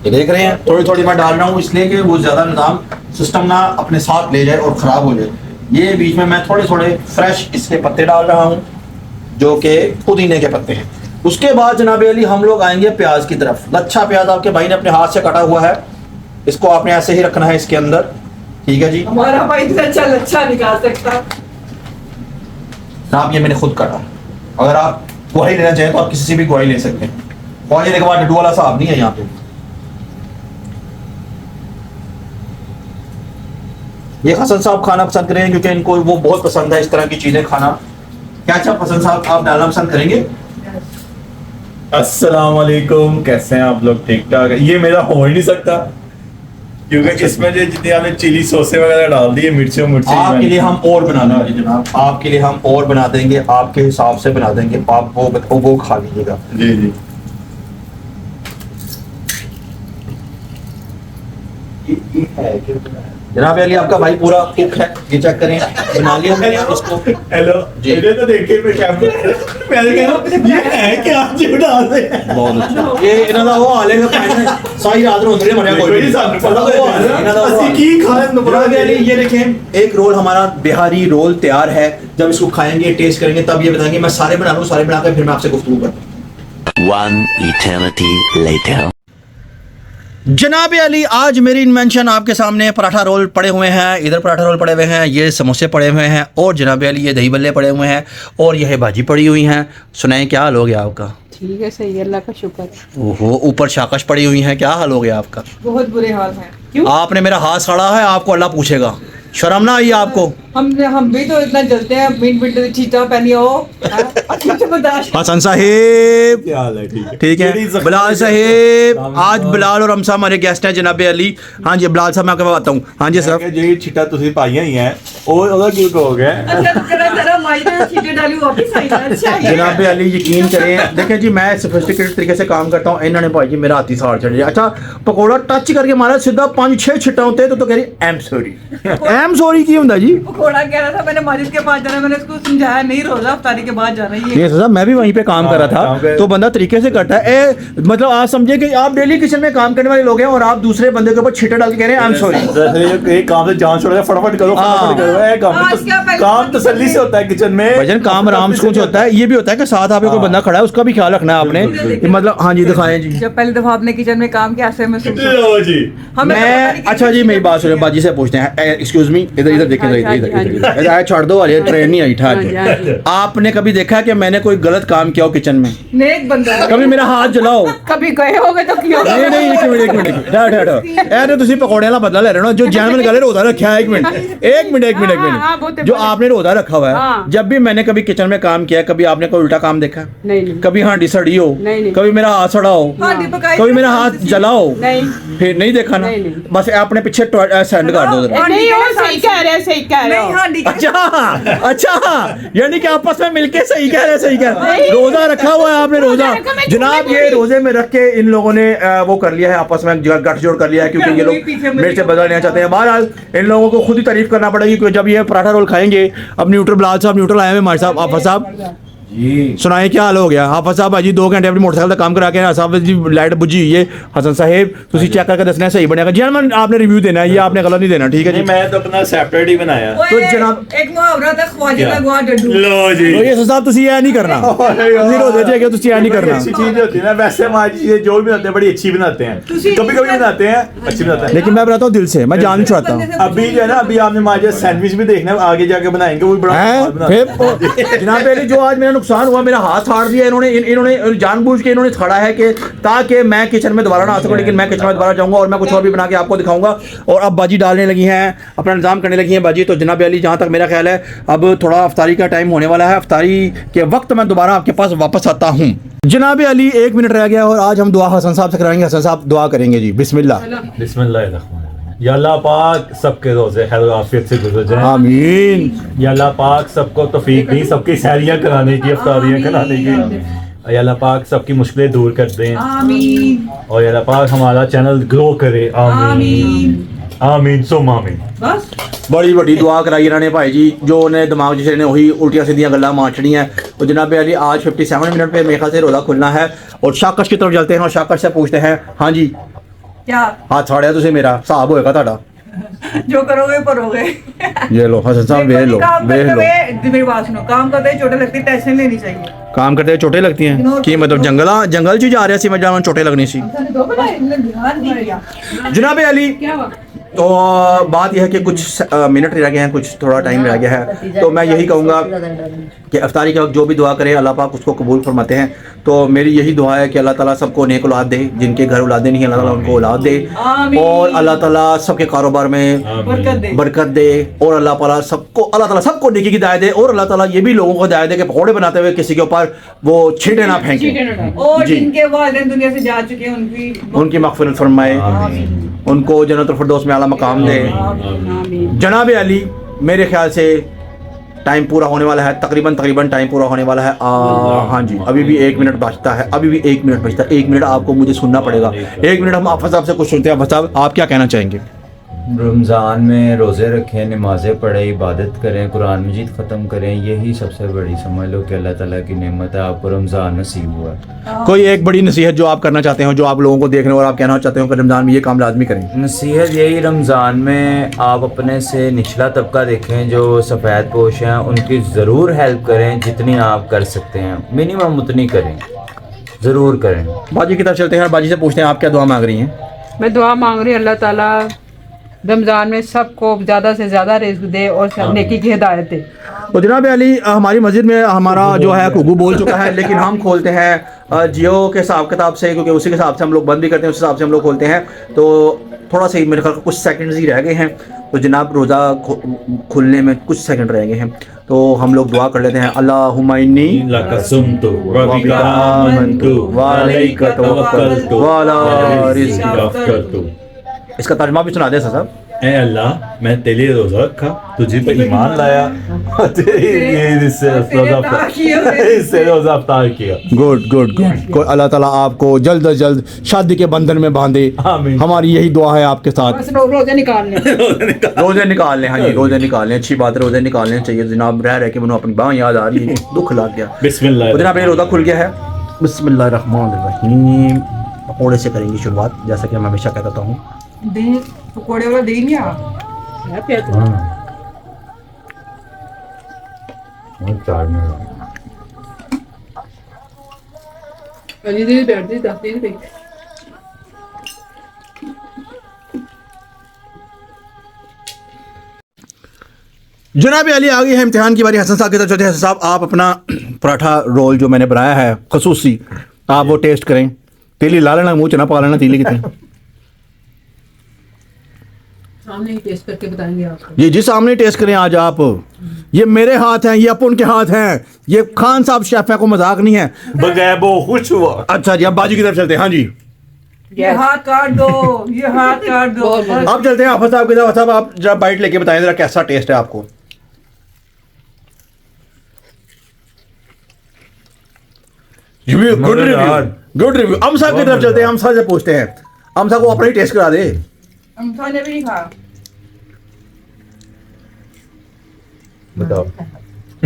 ये देख रहे हैं, थोड़ी थोड़ी मैं डाल रहा हूँ इसलिए कि वो ज़्यादा निज़ाम सिस्टम ना अपने साथ ले जाए और ख़राब हो जाए। ये बीच में मैं थोड़े थोड़े फ्रेश इसके पत्ते डाल रहा हूँ जो कि पुदीने के पत्ते हैं। उसके बाद जनाब अली हम लोग आएंगे प्याज की तरफ। लच्छा प्याज आपके भाई ने अपने हाथ से काटा हुआ है, इसको आपने ऐसे ही रखना है इसके अंदर, ठीक है जी। हमारा भाई इतना अच्छा निकाल सकता। आप ये मैंने खुद काटा, अगर आप गवाही लेना चाहें तो आप किसी से भी गवाही ले सकते हैं। गवाही लेने के बाद डड्डू वाला साहब नहीं है यहाँ पे। ये हसन साहब खाना पसंद करेंगे क्योंकि इनको वो बहुत पसंद है इस तरह की चीजें खाना। क्या अच्छा हसन साहब आप डालना पसंद करेंगे? अस्सलाम वालेकुम, कैसे हैं आप लोग? ठीक ठाक है। ये मेरा हो ही नहीं सकता क्योंकि इसमें जो जितनी आपने चिली सॉसे वगैरह डाल दी है, मिर्ची आपके लिए हम और बनाना है जनाब, आपके लिए हम और बना देंगे, आपके हिसाब से बना देंगे, आप वो खा लीजिएगा। जी जी। जनाब अली आपका भाई पूरा कुक है, ये चेक करें, बना लिया मैंने इसको। हेलो जी। ये तो देखिए मैं क्या मैंने कहा ये है क्या जो डाल रहे हैं? बहुत अच्छा। ये इन्होंने वो हाले का पहले सारी रात रोंदरे मरिया कोई कोई सानू पता वो असली की खाए जनाब अली ये देखें, एक रोल हमारा बिहारी रोल तैयार है। जब इसको खाएंगे टेस्ट करेंगे तब ये बताएंगे। मैं सारे बना लूँ, सारे बनाकर फिर मैं आपसे गुफ्तगू करता हूँ। One eternity later. जनाब अली आज मेरी इन्वेंशन आपके सामने पराठा रोल पड़े हुए हैं, इधर पराठा रोल पड़े हुए हैं, ये समोसे पड़े हुए हैं, और जनाब अली ये दही बल्ले पड़े हुए हैं, और यह भाजी पड़ी हुई हैं। सुनाएं क्या हाल हो गया आपका? ठीक है, सही है, अल्लाह का शुक्र। ओहो, ऊपर शाकश पड़ी हुई हैं, क्या हाल हो गया आपका? बहुत बुरे हाल हैं। क्यों? आपने मेरा हाथ सड़ा है, आपको अल्लाह पूछेगा। शर्म ना आई आपको? हम भी तो इतना जलते हैं, मिनट चीटा पहनी हो बर्दाश्त। हसन साहिब, क्या हाल है? ठीक है ठीक है। बिलाल साहिब, आज बिलाल और हमसा हमारे गेस्ट हैं जनाब अली। हाँ जी बिलाल साहब, मैं आपको बताता हूँ। हाँ जी सर। जी छिटा तुसी पाइया ही हैं और ਉਹਦਾ ਕੀ ਕਹੋਗੇ? जरा माई ने चीटे डाली वापस आई ना। अच्छा है। जनाब अली यकीन करें, देखें जी मैं सोफिस्टिकेटेड तरीके से काम करता हूँ, इन्होंने भाई जी मेरा हाथी साड़ चढ़ अच्छा पकौड़ा टच करके मारा सीधा 5-6 छिट्टा होते तो कह रही एम सॉरी। एम सॉरी की ਹੁੰਦਾ जी? पकौड़ा कह रहा था मैंने माजिद के पास जाना, मैंने उसको समझाया नहीं, रोजा अफ्तारी के बाद जाना है। ये साहब मैं भी वहीं पे काम कर रहा था, तो बंदा तरीके से करता है। मतलब आप समझे कि आप डेली किचन में काम करने वाले लोग हैं और आप दूसरे बंदे के ऊपर छिट्टा डाल के कह रहे हैं आई एम सॉरी। एक काम से जान छोड़ दे, फटाफट करो फटाफट करो। काम तसल्ली से होता है किचन में, भजन काम आराम सुकून से होता है। ये भी होता है कि साथ आप कोई बंदा खड़ा है, उसका भी ख्याल रखना है आपने। मतलब हाँ जी दिखाएं जी। जब पहली दफा आपने किचन में काम किया ऐसे महसूस हुआ? लो जी। मैं अच्छा जी मेरी बात सुनो, बाजी से पूछते हैं, एक्सक्यूज मी, इधर इधर देखें, इधर छोड़ दो, अरे ट्रेन नहीं आई ठाक। आपने कभी देखा कि मैंने कोई गलत काम किया हो किचन में? नेक बंदा है। कभी मेरा हाथ जलाओ? कभी गए होगे तो क्यों? नहीं नहीं एक मिनट यार तुसी पकौड़े वाला बदला ले रहे हो जो जैन गले रोजा रखा है। एक मिनट जो आपने रोजा रखा हुआ है, जब भी मैंने कभी किचन में काम किया, कभी आपने कोई उल्टा काम देखा? नहीं। कभी हांडी सड़ी हो? कभी मेरा हाथ सड़ा हो? कभी मेरा हाथ जला हो? फिर नहीं देखा ना? बस अपने पीछे सेंड कर दो जरा। नहीं वो सही कह रहे हैं, सही कह रहे हैं। अच्छा यानी कि आपस में मिलके सही कह रहे हैं। रोजा रखा हुआ है आपने, रोजा जनाब ये रोजे में रख के इन लोगों ने वो कर लिया है, आपस में गठजोड़ कर लिया है क्योंकि ये लोग मेरे से बदला लेना चाहते हैं। बहरहाल इन लोगों को खुद ही तारीफ करना पड़ेगी क्योंकि जब ये पराठा रोल खाएंगे, अब न्यूट्रल बिलाल साहब न्यूट्रल आए हुए हमारे साहब आफा साहब जी सुनाए क्या हाल हो गया हाफिज साहब भाजी 2 घंटे अपनी मोटरसाइकिल का काम करा के साहब जी लाइट बुझी हुई है हसन साहब तुसी चेक करके दसना सही बनेगा जी मैं आपने रिव्यू देना है ये आपने गलत नहीं देना ठीक है जी नहीं मैं तो अपना सेपरेट ही बनाया तो जनाब एक मुहावरा था ख्वाजा क्या? का गुआ डड्डू। लो जी तो ये साहब तुसी ये नहीं करना तुसी रोजे चे के तुसी ये नहीं बड़ी करना अच्छी चीज होती है ना वैसे हमारी चीजें जो भी बनाते हैं बड़ी अच्छी बनाते हैं कभी कभी बनाते हैं अच्छी बनाते हैं लेकिन मैं बताता हूँ दिल से मैं जान नहीं चाहता हूँ अभी जो है ना अभी आपने हमारे सैंडविच भी देखना है आगे जाके बनाएंगे वो भी बड़ा हैं? स्वाद बनाते हैं। फिर जनाब पहले जो आज मेरा नुकसान हुआ मेरा हाथ फाड़ दिया इन्होंने जानबूझ के इन्होंने छाड़ा है कि ताकि मैं किचन में दोबारा ना आ सकूं लेकिन मैं किचन में दोबारा जाऊंगा और मैं कुछ और भी बना के आपको दिखाऊंगा और अब बाजी डालने लगी हैं अपना इंतजाम करने लगी हैं बाजी तो जनाब अली जहाँ तक मेरा ख्याल है अब थोड़ा अफ्तारी का टाइम होने वाला है अफ्तारी के वक्त मैं दोबारा आपके पास वापस आता हूँ जनाब अली 1 मिनट रह गया और आज हम दुआ हसन साहब से कराएंगे हसन साहब दुआ करेंगे जी बिस्मिल्लाह बिस्मिल्लाहिर्रहमानिर्रहीम। या अल्लाह पाक सबके रोजे खैर आफियत से गुजर जाए आमीन या अल्लाह पाक सबको तौफीक दी सबकी सैरियां कराने की अफ्तारियां कराने की या अल्लाह पाक सबकी मुश्किलें दूर कर दें आमीन और या अल्लाह पाक हमारा चैनल ग्रो करे आमीन आमीन सुम आमीन बस बड़ी बड़ी दुआ कराई इन्होंने भाई जी जो उन्हें दिमाग जिसे ने वही उल्टियाँ सीधियाँ गल्ला मार छड़ियाँ तो जनाब अली आज 57 मिनट पे मेरे ख्याल से रोज़ा खुलना है और शाकश की तरफ चलते हैं और शाकश से पूछते हैं हाँ जी क्या हाथ फाड़िया तुझे मेरा हिसाब होएगा ਤੁਹਾਡਾ जो करोगे परोगे। ये लो हसन साहब वे लो काम वे करते लो हुए मेरी बात सुनो काम करते हुए चोटें लगती टेंशन लेनी चाहिए। काम करते हुए चोटें लगती हैं कि मतलब जंगल च जा रहे सी मैं जाना चोटें लगनी सी ध्यान नहीं दिया। जनाब अली तो बात यह है कि कुछ मिनट रह गए हैं कुछ थोड़ा टाइम रह गया है तो मैं यही कहूँगा कि अफ्तारी के वक्त जो भी दुआ करे अल्लाह पाक उसको कबूल फरमाते हैं तो मेरी यही दुआ है कि अल्लाह ताला सबको नेक औलाद दे जिनके घर औलादे नहीं है अल्लाह ताला उनको औलाद दे और अल्लाह ताला सबके कारोबार में बरकत दे और अल्लाह ताला सबको नेकी की हिदायत दे और अल्लाह ताला ये भी लोगों को हिदायत दे कि पकौड़े बनाते हुए किसी के ऊपर वो छींटे ना फेंके और जी। जिनके वालिदैन दुनिया से जा चुके हैं उनकी मग़फ़िरत फरमाए उनको जन्नतुल फिरदौस में आला मकाम दे जनाब अली मेरे ख्याल से टाइम पूरा होने वाला है तकरीबन टाइम पूरा होने वाला है हाँ जी अभी भी 1 मिनट बचता है अभी भी 1 मिनट बचता है 1 मिनट आपको मुझे सुनना पड़ेगा 1 मिनट हम आफत साहब से कुछ सुनते हैं आफत साहब आप क्या कहना चाहेंगे रमज़ान में रोज़े रखें नमाज़ें पढ़ें इबादत करें कुरान मजीद ख़त्म करें यही सबसे बड़ी समझ लो कि अल्लाह ताला की नेमत है आपको रमज़ान नसीब हुआ है। कोई एक बड़ी नसीहत जो आप करना चाहते हो जो आप लोगों को देखने और आप कहना चाहते हो कि रमज़ान में ये काम लाजमी करें नसीहत यही रमज़ान में आप अपने से निचला तबका देखें जो सफ़ेद पोश हैं उनकी ज़रूर हेल्प करें जितनी आप कर सकते हैं मिनिमम उतनी करें ज़रूर करें। बाजी की तरफ चलते हैं बाजी से पूछते हैं आप क्या दुआ मांग रही हैं मैं दुआ मांग रही हूँ अल्लाह ताला रमज़ान में सबको ज़्यादा से ज़्यादा रिज़्क दे और सब नेकी की हिदायत दे। तो जनाब अली हमारी मस्जिद में हमारा जो है घुघू बोल चुका है लेकिन हम खोलते हैं जियो के हिसाब किताब से क्योंकि उसी के हिसाब से हम लोग बंद भी करते हैं उस हिसाब से हम लोग खोलते हैं तो थोड़ा सा ही मेरे ख्याल कुछ सेकंड्स ही रह गए हैं तो जनाब रोज़ा खुलने में कुछ सेकंड रह गए हैं तो हम लोग दुआ कर लेते हैं अल्लाहुम्मा इन्नी लका सुमतु व बिका आमनतु व अलैका तवक्कलतु व अला रिज़्किका अफ़तरतु। इसका तर्जुमा भी सुना दे साहब। ए अल्लाह मैं तेरे लिए रोजा रखा तुझे पे ईमान लाया और तेरी इससे रोजा अफ्तार किया। गुड अल्लाह ताला आपको जल्द अज जल्द शादी के बंधन में बांधे आमीन। हमारी यही दुआ है आपके साथ। बस रोज़े निकालने रोजे निकाल लें हाँ जी रोजे निकाल लें अच्छी बात है रोजे निकालने चाहिए जनाब रह के मैंने अपनी बाँ याद आ रही है दुख लग गया। बिस्मिल्लाह तो जनाब ये रोज़ा खुल गया है बिस्मिल्लाहिर्रहमानिर्रहीम पकौड़े से करेंगे शुरुआत जैसा कि मैं हमेशा कहता हूँ दे पकोड़े वाला दे नहीं आ जनाब अली आ गई है इम्तिहान की बारी हसन साहब की तरफ चलते हैं। हसन साहब आप अपना पराठा रोल जो मैंने बनाया है खसूसी आप वो टेस्ट करें तीली ला लेना मुँह च ना पा लेना तीली कितने सामने ही टेस्ट करके बताएंगे आपको। ये जी सामने टेस्ट करें आज आप ये मेरे हाथ हैं ये अपन के हाथ हैं ये खान साहब शेफ है को मजाक नहीं है बगैर वो खुश हुआ। अच्छा जी अब बाजी की तरफ चलते हैं हाँ जी ये हाथ काट दो ये हाथ काट दो अब चलते हैं आफत साहब की तरफ। साहब आप जरा बाइट लेके बताएं जरा कैसा टेस्ट है आपको। गुड रिव्यू हम साहब की तरफ चलते हैं हम साहब से पूछते हैं हम साहब को अपना ही टेस्ट करा दे। अमसा ने भी नहीं खाया बताओ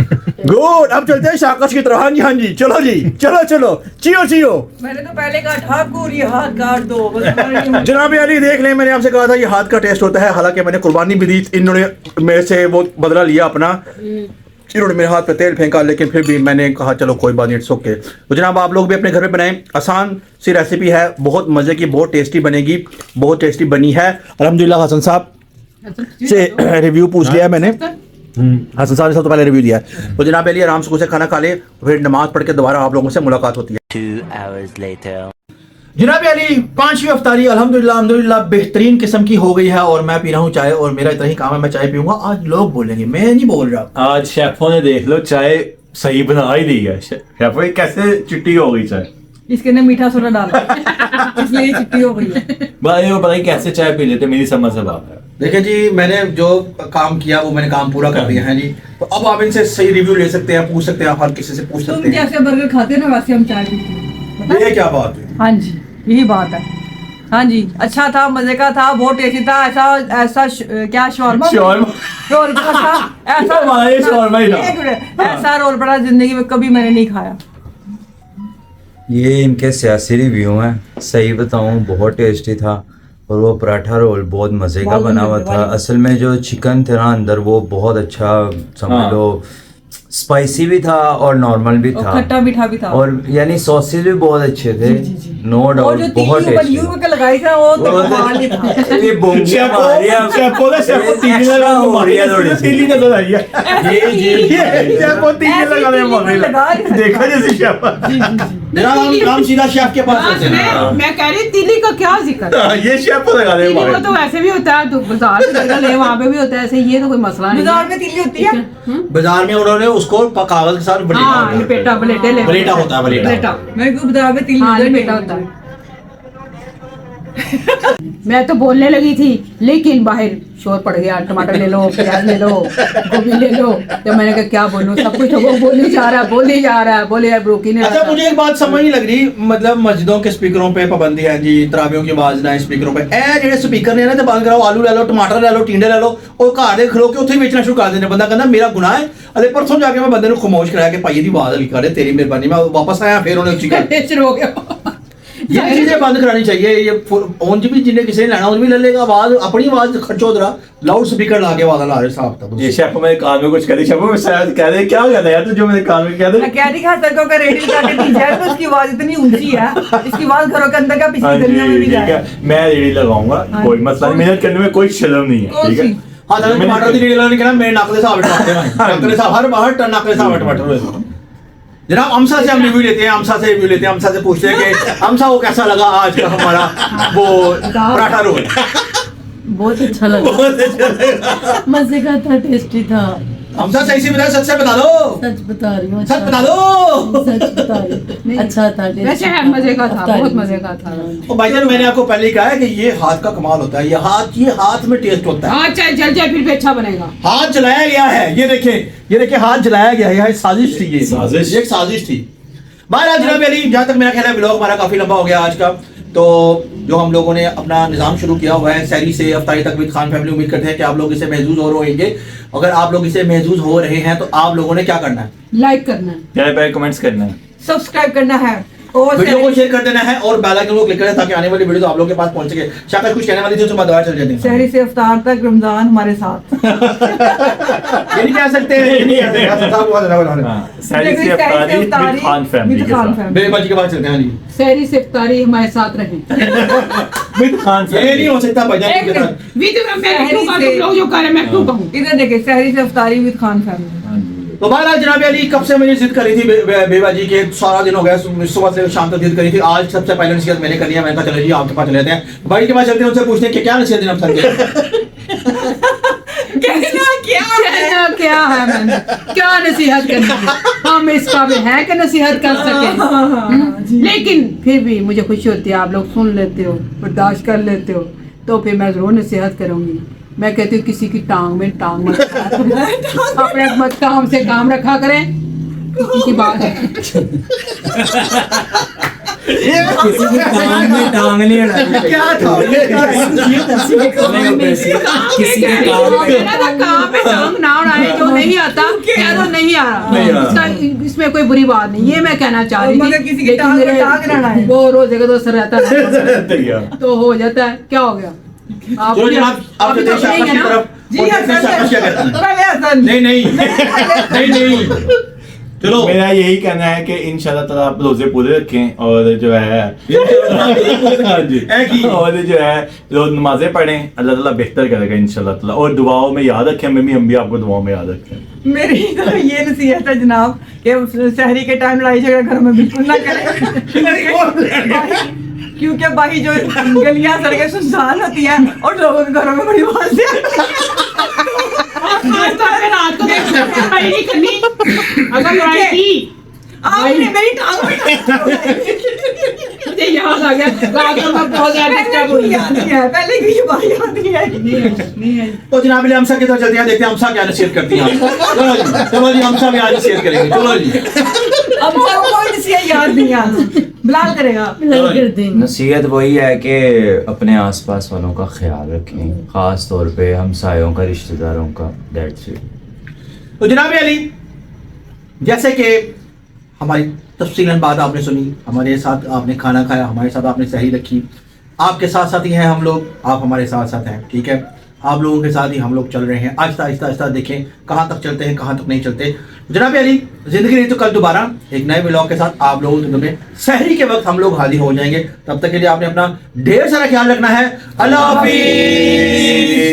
गुड, अब चलते हैं शाकश की तरफ। हाँ जी, हाँ जी, चलो जी, चलो चलो, चियो चियो। मैंने तो पहले कहा ठाकुर ये हाथ काट दो बस जनाब अली देख लें, मैंने आपसे कहा था ये हाथ का टेस्ट होता है, हालांकि मैंने कुर्बानी भी दी, इन्होंने मेरे से वो बदला लिया अपना, इन्होंने मेरे हाथ पे तेल फेंका, लेकिन फिर भी मैंने कहा चलो कोई बात नहीं, इट्स ओके। तो जनाब आप लोग भी अपने घर पे बनाएं, आसान सी रेसिपी है, बहुत मज़े की, बहुत टेस्टी बनेगी, बहुत टेस्टी बनी है अल्हम्दुलिल्लाह। हसन साहब से रिव्यू पूछ लिया है मैंने, हसन साहब ने सबसे पहले रिव्यू दिया है। तो जनाब अली आराम से कुछ खाना खा ले, फिर नमाज पढ़ के दोबारा आप लोगों से मुलाकात होती है। 2 hours later. जनाब अली 5वीं अफ्तारी अल्हम्दुलिल्लाह अल्हम्दुलिल्लाह बेहतरीन किस्म की हो गई है, और मैं पी रहा हूँ चाय, और मेरा इतना ही काम है, मैं चाय पीऊंगा। आज लोग बोलेंगे, मैं नहीं बोल रहा। आज शेफों ने देख लो चाय सही बना ही दी है। शेफों ये कैसे चिट्टी हो गई चाय, इसके अंदर मीठा सोडा डाला इसलिए ये चिट्टी हो गई है। भाई वो पता नहीं कैसे चाय पी लेते, मेरी समझ से बात है। देखिए जी, मैंने जो काम किया वो मैंने काम पूरा कर दिया है जी। तो अब आप इनसे सही रिव्यू ले सकते हैं, पूछ सकते हैं, आप हर किसी से पूछ तुम सकते हैं। जैसे बर्गर खाते हो ना वैसे हम चाय पीते हैं। ये क्या बात है? हाँ जी, यही बात है। हाँ जी, अच्छा था, मजे का था, बहुत टेस्टी था। ऐसा क्या शौरमा शौरमा था, ऐसा हमारा ये शौरमा ही था। एक मिनट, ऐसा रोल पड़ा जिंदगी में कभी मैंने नहीं खाया। ये इनके सियासी रिव्यू हैं, सही बताऊं बहुत टेस्टी था, और वो पराठा रोल बहुत मज़े का बहुत बना हुआ मज़े था। वाली। असल में जो चिकन था ना अंदर वो बहुत अच्छा, समझ हाँ। लो स्पाइसी भी था और नॉर्मल भी और था, खट्टा मीठा भी था। और यानी सॉसेज भी बहुत अच्छे थे, नो और डाउट जो बहुत तीली टेस्टी। ऊपर लगाई था वो तो कमाल ही था। ये बोंगियां मार रही हैं। शेफों ने शेफों तीली Extra लगा हो रही है थोड़ी सी। तीली नजर आई है। शेफों तीली ऐसी लगाने तीली मार रही लगा रही है। है। देखा जैसे शेफ। जनाब हम सीधा शेफ के पास चलते हैं। मैं कह रही तिली का क्या जिक्र, ये शेफों लगाने तिली मार को तो वैसे भी होता है, तो बाजार से जगह ले वहाँ पे भी होता है ऐसे, ये तो कोई मसला नहीं बाजार है। में तीली होती है। बाजार में उन्होंने उसको कागज के साथ बलेटा हाँ, होता है। लपेटा बलेटे ले बलेटा होता है, बलेटा। मैं क्यों बाजार में तीली हाँ, उधर लपेटा नहीं होता है। मैं तो बोलने लगी थी, लेकिन बाहर शोर पड़ गया, टमाटर ले लो, प्याज ले लो, गोभी ले लो, तो मैंने कहा क्या बोलूं, सब कुछ तो वो बोली जा रहा है, बोले यार ब्रोकी ने अच्छा, मुझे एक बात समझ नहीं लग रही, मतलब मस्जिदों के स्पीकरों पे पाबंदी है जी, तरावियों की आवाज ना स्पीकरों पे, ए जेडे स्पीकर ने ना ते बंद कराओ, आलू ले लो, टमाटर ले लो, टिंडे ले लो, और घर दे खलो के उत्थे ही बेचना शुरू कर देने। बंदा कहता मेरा गुनाह है। अरे परसों जाके मैं बंदे को खामोश कराया कि भाई दी आवाज हल्की कर, तेरी मेहरबानी। मैं वापस आया, फिर उन्हें उच्ची कर। शुरू हो गया। ये चीजें बंद करानी चाहिए। ये फोन भी जिन्हें किसी ने लेना उन भी ले लेगा, आवाज अपनी आवाज खर्चो जरा, लाउड स्पीकर ला के आवाज ला रहे साहब तक। ये शेफ मेरे कान में कुछ करे, शेफ में शायद कह रहे क्या कहता है यार, तो जो मेरे कान में कह मैं दे। कह रही खा का रेडियो जाके दी जाए तो उसकी आवाज इतनी ऊंची है, इसकी आवाज घरों के अंदर का हाँ पिछली जी, गलियों में भी ठीक जाए। है, मैं रेडी लगाऊंगा, हाँ। कोई मसला नहीं, मेहनत करने में कोई शर्म नहीं है, कौन ठीक है। सी? हाँ दादा टमाटर दी रेडी लाने के ना मेरे नाक के साथ टमाटर नाक के साथ हर टन नाक के साथ टमाटर। जनाब अमसा से हम रिव्यू लेते हैं, अमसा से रिव्यू लेते हैं, अमसा से पूछते हैं कि अमसा वो कैसा लगा आज का हमारा वो पराठा रोल। बहुत अच्छा लगा, मजे का था, टेस्टी था। अमसा सही से बताओ, सच से बता दो, सच बता रही हूँ, सच बता दो। सच बता रही हूँ, अच्छा था, वैसे टेस्टी है, था। मजे का था, अफ्तारी बहुत में। मजे का था। तो भाईजान मैंने आपको पहले ही कहा है कि ये हाथ का कमाल होता है, ये हाथ में टेस्ट होता है। हाँ चल चल जाए, फिर भी अच्छा बनेगा। हाथ जलाया गया है, ये देखिए हाथ जलाया गया है, यह साजिश थी, ये साजिश? ये एक साजिश थी। महाराज जनाब अली, जहाँ तक मेरा ख्याल है ब्लॉग हमारा काफी लंबा हो गया आज का, तो जो हम लोगों ने अपना निज़ाम शुरू किया हुआ है सहरी से अफ्तारी तक विद खान फैमिली, उम्मीद करते हैं कि आप लोग इसे महसूस हो रहे होंगे। अगर आप लोग इसे महसूस हो रहे हैं तो आप लोगों ने क्या करना है, लाइक करना है, प्यारे प्यारे कमेंट्स करना है, सब्सक्राइब करना है और वीडियो को शेयर कर देना है, और बेल आइकन को क्लिक करें ताकि आने वाली वीडियो आप लोग के पास पहुंच सके। शायद कुछ कहने वाली थी, उसके बाद दोबारा चल जाते हैं। शहरी से अफ्तार तक रमजान हमारे साथ। ये नहीं कह सकते, ये नहीं कह सकते, साहब बहुत ज़्यादा हाँ, सहरी से अफ्तारी विद खान फैमिली के साथ, मेरे बच्चे के पास चलते हैं जी। सहरी से इफ्तारी हमारे साथ रहे। विद खान ये नहीं हो सकता भाईजान एक के साथ। मिनट, विद मैं क्यों कहूँ, तुम लोग जो कह रहे मैं क्यों कहूँ। इधर देखिए, शहरी से अफ्तारी विद खान फैमिली। तो बहरहाल जनाब अली, कब से मैंने जिद करी थी बेबा जी के, सारा दिन हो गया, सुबह से शाम तक जिद करी थी। आज सबसे पहले नसीहत मैंने करनी है, मैंने कहा चलो जी आपके पास चले जाते हैं, भाई के पास चलते हैं, उनसे पूछते हैं कि क्या नसीहत देना पसंद है। क्या है मैंने क्या नसीहत करनी है, हम इस काबिल हैं कि नसीहत कर सके। लेकिन फिर भी मुझे खुशी होती है, आप लोग सुन लेते हो, बर्दाश्त कर लेते हो, तो फिर मैं जरूर नसीहत करूंगी। मैं कहती हूँ किसी की टांग में टांग मत अपने मत काम से काम रखा करें, किसी की बात है। किसी के काम में टांग नहीं अड़ाई। क्या था किसी के काम में काम में टांग ना उड़ाए, जो नहीं आता, कह दो नहीं आ रहा, नहीं आ रहा। इसमें कोई बुरी बात नहीं, ये मैं कहना चाह रही मगर थी। किसी की लेकिन टांग मेरे टांग रहना है। वो रोजे का दोस्त रहता है तो हो जाता है, क्या हो गया? आप चलो जनाब, आप अभी चलते हैं तो नहीं शाबाश है की ना? तरफ। जी और देखते हैं शाबाश क्या कहते हैं। पहले हसन। नहीं नहीं नहीं चलो मेरा यही कहना है कि इंशाल्लाह ताला आप रोजे पूरे रखें और जो है हाँ जी एक ही। और जो है रोज नमाजें पढ़ें, अल्लाह ताला बेहतर करेगा इंशाल्लाह ताला, और दुआओं में याद रखें, हम भी आपको दुआओं में याद रखें। मेरी तो ये नसीहत है जनाब कि शहरी के टाइम लड़ाई झगड़ा घर में बिल्कुल ना करें क्योंकि भाई जो गलियां सड़कें सुनसान होती हैं और लोगों के घरों में बड़ी आवाज़ें आज तो अगर रात को लड़ाई नहीं करनी, अगर लड़ाई की आपने मेरी टांग में मुझे याद आ गया, रात को मैं बहुत ज्यादा डिस्टर्ब हुई। पहले की ये बात याद नहीं आई। नहीं है तो जनाब अली हमसा की तरफ चलते हैं, देखते हैं हमसा क्या नसीहत करती हैं। चलो जी हमसा भी आज नसीहत करेंगे। चलो जी अब सबको कोई नसीहत याद नहीं आती, बिलाल करेगा। बिलाल कर देंगे। नसीहत वही है कि अपने आसपास वालों का ख्याल रखें, ख़ास तौर पे हमसायों का, रिश्तेदारों का। That's it. तो जनाब अली, जैसे कि हमारी तफसीलन बात आपने सुनी, हमारे साथ आपने खाना खाया, हमारे साथ आपने सहरी रखी, आपके साथ साथ ही हैं हम लोग, आप हमारे साथ साथ हैं, ठीक है। आप लोगों के साथ ही हम लोग चल रहे हैं, आहिस्ता आहिस्ता आहिस्ता देखें कहाँ तक चलते हैं, कहाँ तक नहीं चलते। जनाब अली, जिंदगी नहीं तो कल दोबारा एक नए व्लॉग के साथ आप लोगों के सहरी के वक्त हम लोग हाजिर हो जाएंगे। तब तक के लिए आपने अपना ढेर सारा ख्याल रखना है। अल्लाह हाफिज़।